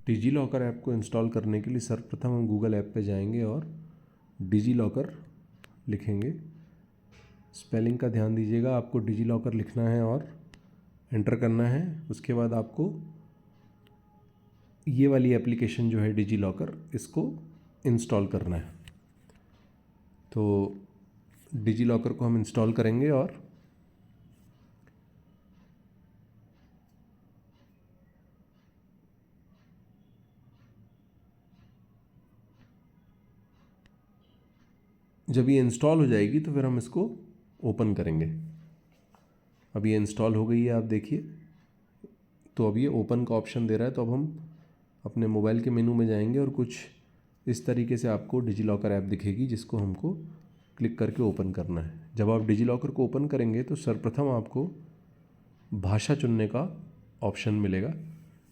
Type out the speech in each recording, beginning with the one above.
Digi locker app को install करने के लिए सर्वप्रथम हम गूगल ऐप पे जाएंगे और डिजी लॉकर लिखेंगे। स्पेलिंग का ध्यान दीजिएगा, आपको डिजी लॉकर लिखना है और एंटर करना है। उसके बाद आपको ये वाली एप्लीकेशन जो है डिजी लॉकर, इसको इंस्टॉल करना है। तो डिजी लॉकर को हम इंस्टॉल करेंगे और जब ये इंस्टॉल हो जाएगी तो फिर हम इसको ओपन करेंगे। अब ये इंस्टॉल हो गई है, आप देखिए। तो अब ये ओपन का ऑप्शन दे रहा है, तो अब हम अपने मोबाइल के मेनू में जाएंगे और कुछ इस तरीके से आपको डिजी लॉकर ऐप दिखेगी, जिसको हमको क्लिक करके ओपन करना है। जब आप डिजी लॉकर को ओपन करेंगे तो सर्वप्रथम आपको भाषा चुनने का ऑप्शन मिलेगा।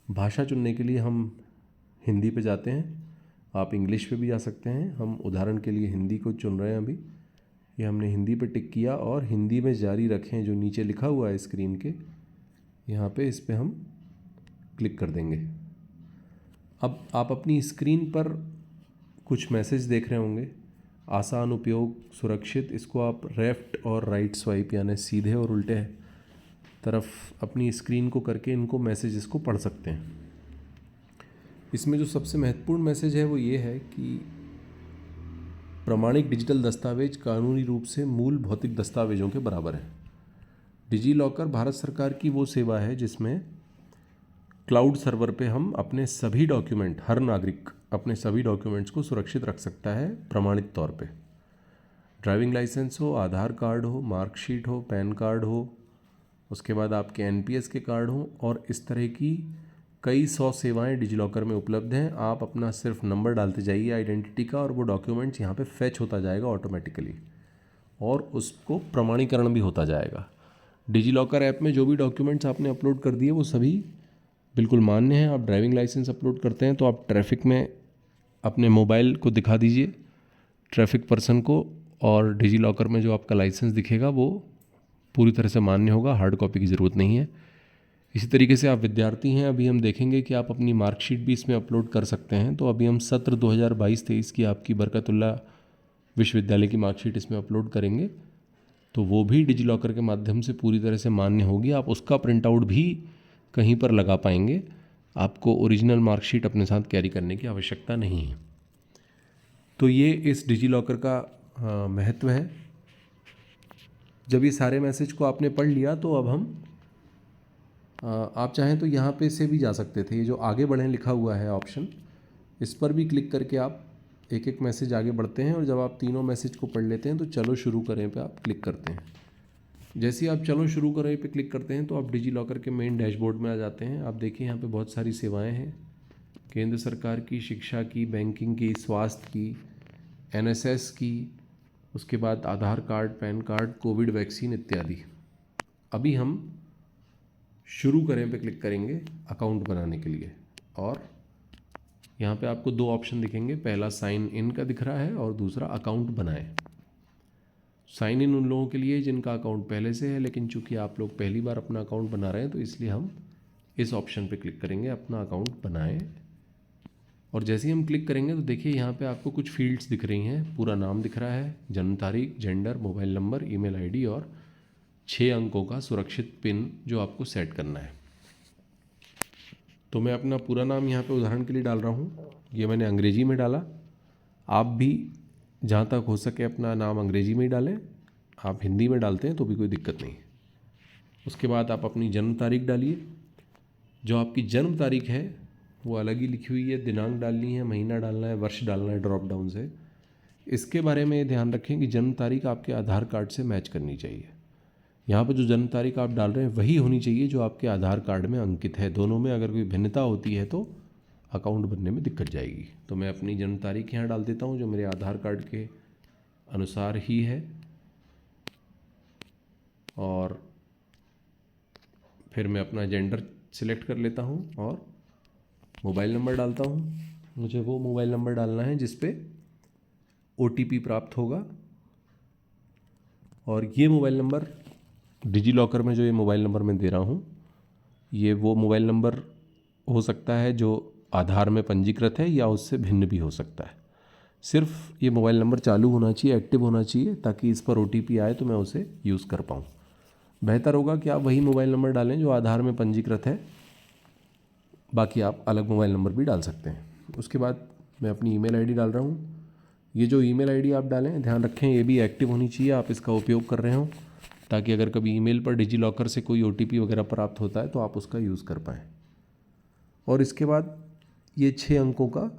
भाषा चुनने के लिए हम हिंदी पे जाते हैं, आप इंग्लिश पे भी जा सकते हैं। हम उदाहरण के लिए हिंदी को चुन रहे हैं अभी। ये हमने हिंदी पे टिक किया और हिंदी में जारी रखें जो नीचे लिखा हुआ है स्क्रीन के, यहाँ पे इस पे हम क्लिक कर देंगे। अब आप अपनी स्क्रीन पर कुछ मैसेज देख रहे होंगे, आसान उपयोग सुरक्षित। इसको आप लेफ्ट और राइट स्वाइप यानी सीधे और उल्टे तरफ अपनी स्क्रीन को करके इनको मैसेजेस को पढ़ सकते हैं। इसमें जो सबसे महत्वपूर्ण मैसेज है वो ये है कि प्रमाणिक डिजिटल दस्तावेज कानूनी रूप से मूल भौतिक दस्तावेजों के बराबर है। डिजी लॉकर भारत सरकार की वो सेवा है जिसमें क्लाउड सर्वर पे हम अपने सभी डॉक्यूमेंट, हर नागरिक अपने सभी डॉक्यूमेंट्स को सुरक्षित रख सकता है प्रमाणित तौर पे। ड्राइविंग लाइसेंस हो, आधार कार्ड हो, मार्कशीट हो, पैन कार्ड हो, उसके बाद आपके एनपीएस के कार्ड हो, और इस तरह की कई 100 सेवाएं डिजी लॉकर में उपलब्ध हैं। आप अपना सिर्फ नंबर डालते जाइए आइडेंटिटी का और वो डॉक्यूमेंट्स यहाँ पे फैच होता जाएगा ऑटोमेटिकली, और उसको प्रमाणीकरण भी होता जाएगा। डिजी लॉकर ऐप में जो भी डॉक्यूमेंट्स आपने अपलोड कर दिए वो सभी बिल्कुल मान्य हैं। आप ड्राइविंग लाइसेंस अपलोड करते हैं तो आप ट्रैफिक में अपने मोबाइल को दिखा दीजिए ट्रैफिक पर्सन को, और डिजी लॉकर में जो आपका लाइसेंस दिखेगा वो पूरी तरह से मान्य होगा, हार्ड कॉपी की ज़रूरत नहीं है। इसी तरीके से आप विद्यार्थी हैं, अभी हम देखेंगे कि आप अपनी मार्कशीट भी इसमें अपलोड कर सकते हैं। तो अभी हम सत्र 2022-23 की आपकी बरकतुल्लाह विश्वविद्यालय की मार्कशीट इसमें अपलोड करेंगे, तो वो भी डिजी लॉकर के माध्यम से पूरी तरह से मान्य होगी। आप उसका प्रिंट आउट भी कहीं पर लगा पाएंगे, आपको ओरिजिनल मार्कशीट अपने साथ कैरी करने की आवश्यकता नहीं है। तो ये इस डिजी लॉकर का महत्व है। जब ये सारे मैसेज को आपने पढ़ लिया तो अब हम आप चाहें तो यहाँ पे से भी जा सकते थे। ये जो आगे बढ़ें लिखा हुआ है ऑप्शन, इस पर भी क्लिक करके आप एक एक मैसेज आगे बढ़ते हैं, और जब आप तीनों मैसेज को पढ़ लेते हैं तो चलो शुरू करें पे आप क्लिक करते हैं। जैसे ही आप चलो शुरू करें पे क्लिक करते हैं तो आप डिजी लॉकर के मेन डैशबोर्ड में आ जाते हैं। आप देखिए यहाँ पे बहुत सारी सेवाएं हैं, केंद्र सरकार की, शिक्षा की, बैंकिंग की, स्वास्थ्य की, एनएसएस की, उसके बाद Aadhaar card, PAN card, COVID vaccine इत्यादि। अभी हम शुरू करें पे क्लिक करेंगे अकाउंट बनाने के लिए, और यहाँ पे आपको दो ऑप्शन दिखेंगे। पहला साइन इन का दिख रहा है और दूसरा अकाउंट बनाएं। साइन इन उन लोगों के लिए जिनका अकाउंट पहले से है, लेकिन चूंकि आप लोग पहली बार अपना अकाउंट बना रहे हैं तो इसलिए हम इस ऑप्शन पे क्लिक करेंगे, अपना अकाउंट बनाएं। और जैसे ही हम क्लिक करेंगे तो देखिए यहाँ पे आपको कुछ फील्ड्स दिख रही हैं। पूरा नाम दिख रहा है, जन्म तारीख, gender, mobile number, email ID और 6 अंकों का सुरक्षित पिन जो आपको सेट करना है। तो मैं अपना पूरा नाम यहाँ पे उदाहरण के लिए डाल रहा हूँ, ये मैंने अंग्रेजी में डाला। आप भी जहाँ तक हो सके अपना नाम अंग्रेजी में ही डालें, आप हिंदी में डालते हैं तो भी कोई दिक्कत नहीं। उसके बाद आप अपनी जन्म तारीख डालिए। जो आपकी जन्म तारीख है वो अलग ही लिखी हुई है, दिनांक डालनी है, महीना डालना है, वर्ष डालना है ड्रॉप डाउन से। इसके बारे में ध्यान रखें कि जन्म तारीख आपके आधार कार्ड से मैच करनी चाहिए। यहाँ पर जो जन्म तारीख आप डाल रहे हैं वही होनी चाहिए जो आपके आधार कार्ड में अंकित है। दोनों में अगर कोई भिन्नता होती है तो अकाउंट बनने में दिक्कत जाएगी। तो मैं अपनी जन्म तारीख यहाँ डाल देता हूँ जो मेरे आधार कार्ड के अनुसार ही है, और फिर मैं अपना जेंडर सिलेक्ट कर लेता हूँ और मोबाइल नंबर डालता हूँ। मुझे वो मोबाइल नंबर डालना है जिस पे ओटीपी प्राप्त होगा, और ये मोबाइल नंबर डिजी लॉकर में जो ये मोबाइल नंबर मैं दे रहा हूँ ये वो मोबाइल नंबर हो सकता है जो आधार में पंजीकृत है या उससे भिन्न भी हो सकता है। सिर्फ ये मोबाइल नंबर चालू होना चाहिए, एक्टिव होना चाहिए, ताकि इस पर OTP आए तो मैं उसे यूज़ कर पाऊँ। बेहतर होगा कि आप वही मोबाइल नंबर डालें जो आधार में पंजीकृत है, बाकी आप अलग मोबाइल नंबर भी डाल सकते हैं। उसके बाद मैं अपनी ईमेल आईडी डाल रहा हूँ। ये जो ईमेल आईडी आप डालें, ध्यान रखें ये भी एक्टिव होनी चाहिए, आप इसका उपयोग कर रहे हो, ताकि अगर कभी ईमेल पर डिजी लॉकर से कोई OTP वगैरह प्राप्त होता है तो आप उसका यूज़ कर पाएँ। और इसके बाद ये 6 अंकों का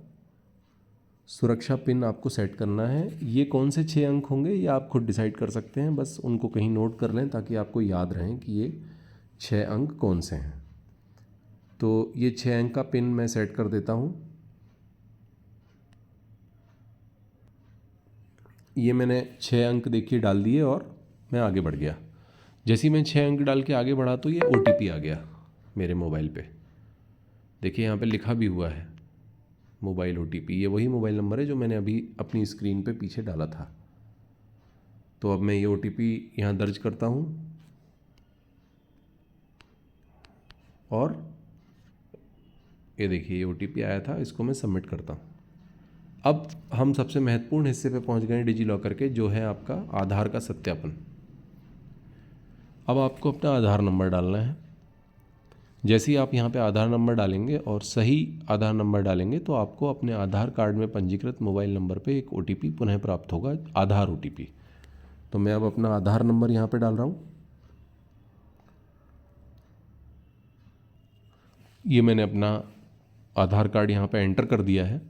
सुरक्षा पिन आपको सेट करना है। ये कौन से 6 अंक होंगे ये आप खुद डिसाइड कर सकते हैं, बस उनको कहीं नोट कर लें ताकि आपको याद रहें कि ये 6 अंक कौन से हैं। तो ये 6 अंक का पिन मैं सेट कर देता हूँ। ये मैंने 6 अंक देखिए डाल दिए और मैं आगे बढ़ गया। जैसे ही मैं 6 अंक डाल के आगे बढ़ा तो ये OTP आ गया मेरे मोबाइल पे। देखिए यहाँ पे लिखा भी हुआ है मोबाइल OTP। ये वही मोबाइल नंबर है जो मैंने अभी अपनी स्क्रीन पे पीछे डाला था। तो अब मैं ये OTP यहाँ दर्ज करता हूँ और ये देखिए ये OTP आया था, इसको मैं सबमिट करता हूँ। अब हम सबसे महत्वपूर्ण हिस्से पे पहुँच गए डिजी लॉकर के, जो है आपका आधार का सत्यापन। अब आपको अपना आधार नंबर डालना है। जैसे ही आप यहाँ पे आधार नंबर डालेंगे और सही आधार नंबर डालेंगे तो आपको अपने आधार कार्ड में पंजीकृत मोबाइल नंबर पे एक OTP पुनः प्राप्त होगा, आधार OTP। तो मैं अब अपना आधार नंबर यहाँ पे डाल रहा हूँ। ये मैंने अपना आधार कार्ड यहाँ पे एंटर कर दिया है,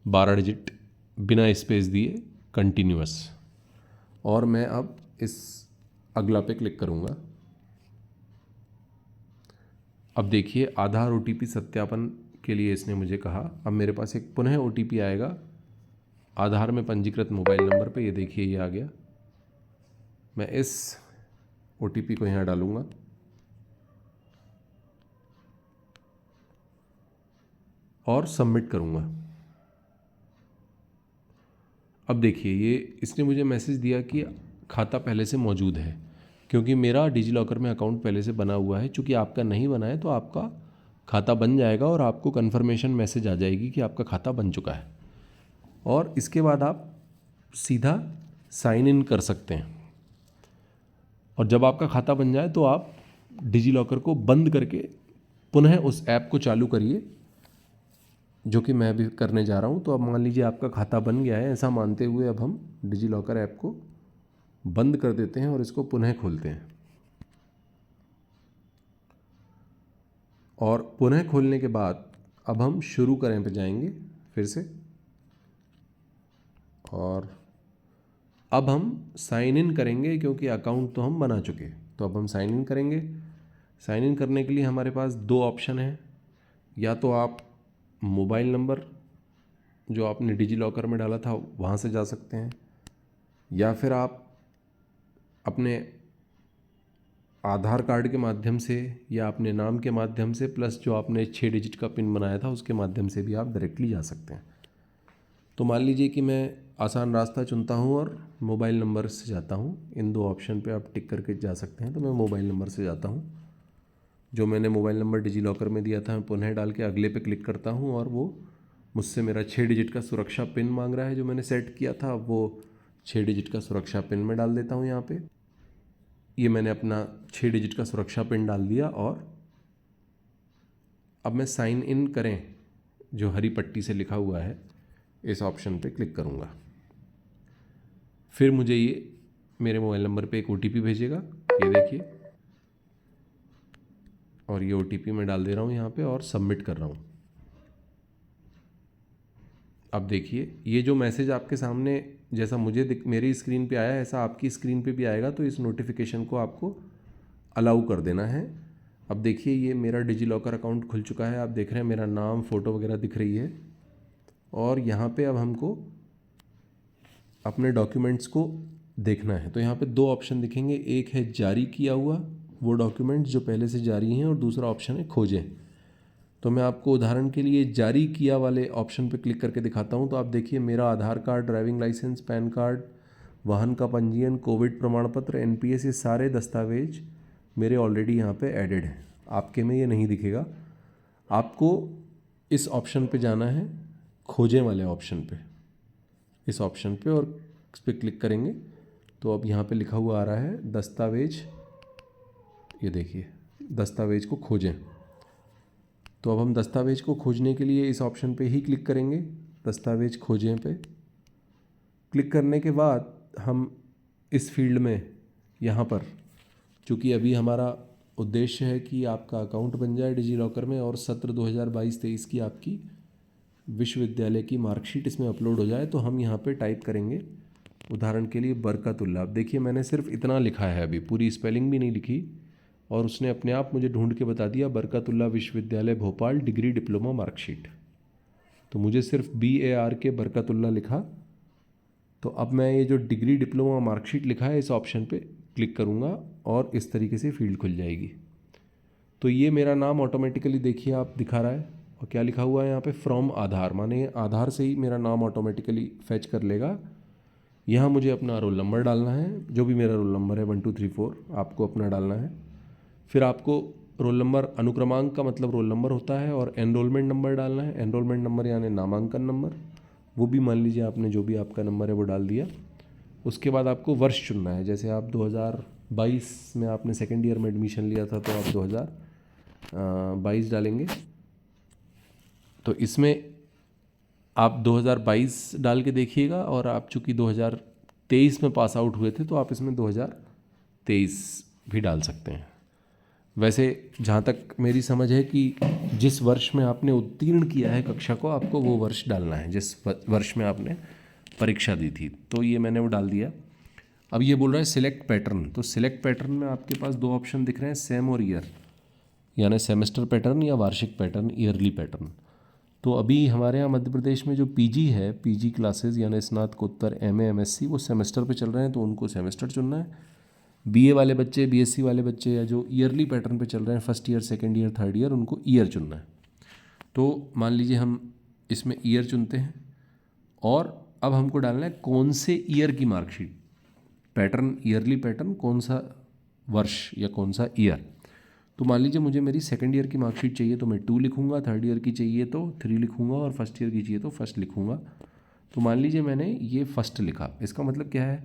12 डिजिट बिना स्पेस दिए, कंटिन्यूअस। और मैं अब इस अगला पे क्लिक करूँगा। अब देखिए आधार OTP सत्यापन के लिए इसने मुझे कहा, अब मेरे पास एक पुनः OTP आएगा आधार में पंजीकृत मोबाइल नंबर पे। ये देखिए ये आ गया। मैं इस OTP को यहाँ डालूँगा और सबमिट करूँगा। अब देखिए ये इसने मुझे मैसेज दिया कि खाता पहले से मौजूद है, क्योंकि मेरा डिजी लॉकर में अकाउंट पहले से बना हुआ है। चूँकि आपका नहीं बना है तो आपका खाता बन जाएगा और आपको कन्फर्मेशन मैसेज आ जाएगी कि आपका खाता बन चुका है। और इसके बाद आप सीधा साइन इन कर सकते हैं। और जब आपका खाता बन जाए तो आप डिजी लॉकर को बंद करके पुनः उस ऐप को चालू करिए, जो कि मैं भी करने जा रहा हूँ। तो अब मान लीजिए आपका खाता बन गया है, ऐसा मानते हुए अब हम डिजी लॉकर ऐप को बंद कर देते हैं और इसको पुनः खोलते हैं। और पुनः खोलने के बाद अब हम शुरू करें पे जाएंगे फिर से, और अब हम साइन इन करेंगे क्योंकि अकाउंट तो हम बना चुके। तो अब हम साइन इन करेंगे। साइन इन करने के लिए हमारे पास 2 ऑप्शन हैं। या तो आप मोबाइल नंबर जो आपने डिजी लॉकर में डाला था वहाँ से जा सकते हैं, या फिर आप अपने आधार कार्ड के माध्यम से या अपने नाम के माध्यम से प्लस जो आपने 6 डिजिट का पिन बनाया था उसके माध्यम से भी आप डायरेक्टली जा सकते हैं। तो मान लीजिए कि मैं आसान रास्ता चुनता हूं और मोबाइल नंबर से जाता हूं। इन 2 ऑप्शन पे आप टिक करके जा सकते हैं। तो मैं मोबाइल नंबर से जाता हूं। जो मैंने मोबाइल नंबर डिजी लॉकर में दिया था मैं पुनः डाल के अगले पे क्लिक करता हूं और वो मुझसे मेरा 6 डिजिट का सुरक्षा पिन मांग रहा है जो मैंने सेट किया था। वो 6 डिजिट का सुरक्षा पिन में डाल देता हूँ यहाँ पे। ये मैंने अपना 6 डिजिट का सुरक्षा पिन डाल दिया और अब मैं साइन इन करें जो हरी पट्टी से लिखा हुआ है इस ऑप्शन पे क्लिक करूँगा। फिर मुझे ये मेरे मोबाइल नंबर पे एक OTP भेजेगा, ये देखिए, और ये OTP मैं डाल दे रहा हूँ यहाँ पे और सबमिट कर रहा हूँ। अब देखिए ये जो मैसेज आपके सामने जैसा मुझे मेरी स्क्रीन पे आया ऐसा आपकी स्क्रीन पे भी आएगा। तो इस नोटिफिकेशन को आपको अलाउ कर देना है। अब देखिए ये मेरा डिजी लॉकर अकाउंट खुल चुका है। आप देख रहे हैं मेरा नाम, फ़ोटो वगैरह दिख रही है। और यहाँ पे अब हमको अपने डॉक्यूमेंट्स को देखना है। तो यहाँ पे 2 ऑप्शन दिखेंगे, एक है जारी किया हुआ वो डॉक्यूमेंट्स जो पहले से जारी हैं और दूसरा ऑप्शन है खोजें। तो मैं आपको उदाहरण के लिए जारी किया वाले ऑप्शन पे क्लिक करके दिखाता हूँ। तो आप देखिए मेरा Aadhaar card, driving licence, PAN card, वाहन का पंजीयन, कोविड प्रमाण पत्र, NPS, ये सारे दस्तावेज मेरे ऑलरेडी यहाँ पे एडेड हैं। आपके में ये नहीं दिखेगा। आपको इस ऑप्शन पे जाना है, खोजें वाले ऑप्शन पे, इस ऑप्शन पे, और इस पर क्लिक करेंगे तो अब यहाँ पे लिखा हुआ आ रहा है दस्तावेज, ये देखिए दस्तावेज को खोजें। तो अब हम दस्तावेज को खोजने के लिए इस ऑप्शन पे ही क्लिक करेंगे, दस्तावेज खोजें पे। क्लिक करने के बाद हम इस फील्ड में यहाँ पर, चूँकि अभी हमारा उद्देश्य है कि आपका अकाउंट बन जाए डिजी लॉकर में और सत्र 2022-23 की आपकी विश्वविद्यालय की मार्कशीट इसमें अपलोड हो जाए, तो हम यहाँ पे टाइप करेंगे उदाहरण के लिए बरकतुल्ला। अब देखिए मैंने सिर्फ इतना लिखा है, अभी पूरी स्पेलिंग भी नहीं लिखी, और उसने अपने आप मुझे ढूंढ के बता दिया बरकतुल्ला विश्वविद्यालय भोपाल डिग्री डिप्लोमा मार्कशीट। तो मुझे सिर्फ BAR के बरकतुल्ला लिखा। तो अब मैं ये जो डिग्री डिप्लोमा मार्कशीट लिखा है इस ऑप्शन पे क्लिक करूँगा और इस तरीके से फील्ड खुल जाएगी। तो ये मेरा नाम ऑटोमेटिकली देखिए आप दिखा रहा है, और क्या लिखा हुआ है यहाँ पे, फ्रॉम आधार, माने आधार से ही मेरा नाम ऑटोमेटिकली फैच कर लेगा। यहाँ मुझे अपना रोल नंबर डालना है, जो भी मेरा रोल नंबर है 1 2 3 4 आपको अपना डालना है। फिर आपको रोल नंबर, अनुक्रमांक का मतलब रोल नंबर होता है, और एनरोलमेंट नंबर डालना है। एनरोलमेंट नंबर यानी नामांकन नंबर, वो भी मान लीजिए आपने जो भी आपका नंबर है वो डाल दिया। उसके बाद आपको वर्ष चुनना है, जैसे आप 2022 में आपने सेकेंड ईयर में एडमिशन लिया था तो आप 2022 डालेंगे। तो इसमें आप 2022 डाल के देखिएगा, और आप चूँकि 2023 में पास आउट हुए थे तो आप इसमें 2023 भी डाल सकते हैं। वैसे जहाँ तक मेरी समझ है कि जिस वर्ष में आपने उत्तीर्ण किया है कक्षा को, आपको वो वर्ष डालना है जिस वर्ष में आपने परीक्षा दी थी। तो ये मैंने वो डाल दिया। अब ये बोल रहा है सिलेक्ट पैटर्न। तो सिलेक्ट पैटर्न में आपके पास दो ऑप्शन दिख रहे हैं, सेम और ईयर, यानी सेमेस्टर पैटर्न या वार्षिक पैटर्न, ईयरली पैटर्न। तो अभी हमारे यहाँ मध्य प्रदेश में जो पीजी है, पीजी क्लासेस यानी स्नातकोत्तर MA MSc, वो सेमेस्टर पे चल रहे हैं तो उनको सेमेस्टर चुनना है। BA वाले बच्चे, BSc वाले बच्चे, या जो ईयरली पैटर्न पे चल रहे हैं, first year, second year, third year, उनको ईयर चुनना है। तो मान लीजिए हम इसमें ईयर चुनते हैं, और अब हमको डालना है कौन से ईयर की मार्कशीट, पैटर्न, ईयरली पैटर्न, कौन सा वर्ष या कौन सा ईयर। तो मान लीजिए मुझे मेरी सेकंड ईयर की मार्कशीट चाहिए तो मैं 2 लिखूंगा, थर्ड ईयर की चाहिए तो 3 लिखूंगा, और फर्स्ट ईयर की चाहिए तो फर्स्ट लिखूंगा। तो मान लीजिए मैंने ये फर्स्ट लिखा, इसका मतलब क्या है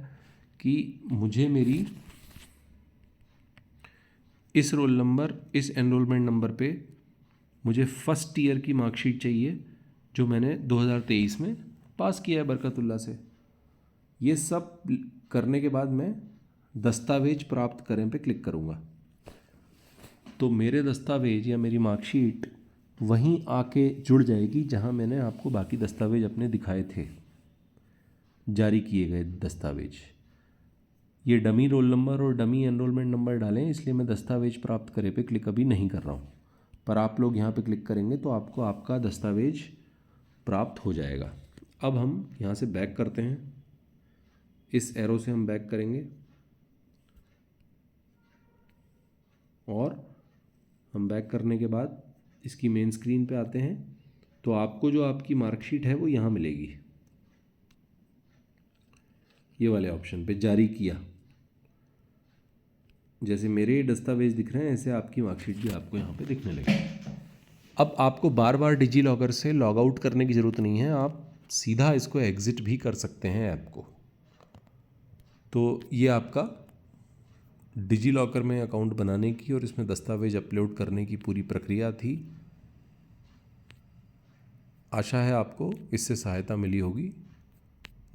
कि मुझे मेरी इस रोल नंबर, इस एनरोलमेंट नंबर पे मुझे फर्स्ट ईयर की मार्कशीट चाहिए जो मैंने 2023 में पास किया है बरकतुल्ला से। ये सब करने के बाद मैं दस्तावेज प्राप्त करें पे क्लिक करूँगा, तो मेरे दस्तावेज या मेरी मार्कशीट वहीं आके जुड़ जाएगी जहां मैंने आपको बाकी दस्तावेज अपने दिखाए थे, जारी किए गए दस्तावेज। ये डमी रोल नंबर और डमी एनरोलमेंट नंबर डालें, इसलिए मैं दस्तावेज प्राप्त करे पे क्लिक अभी नहीं कर रहा हूँ, पर आप लोग यहाँ पे क्लिक करेंगे तो आपको आपका दस्तावेज प्राप्त हो जाएगा। अब हम यहाँ से बैक करते हैं, इस एरो से हम बैक करेंगे, और हम बैक करने के बाद इसकी मेन स्क्रीन पे आते हैं। तो आपको जो आपकी मार्कशीट है वो यहाँ मिलेगी, ये वाले ऑप्शन पे, जारी किया। जैसे मेरे दस्तावेज दिख रहे हैं ऐसे आपकी मार्कशीट भी आपको यहाँ पे दिखने लगेगी। अब आपको बार बार डिजी लॉकर से लॉग आउट करने की ज़रूरत नहीं है, आप सीधा इसको एग्ज़िट भी कर सकते हैं ऐप को। तो ये आपका डिजी लॉकर में अकाउंट बनाने की और इसमें दस्तावेज अपलोड करने की पूरी प्रक्रिया थी। आशा है आपको इससे सहायता मिली होगी।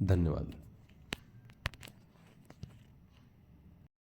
धन्यवाद।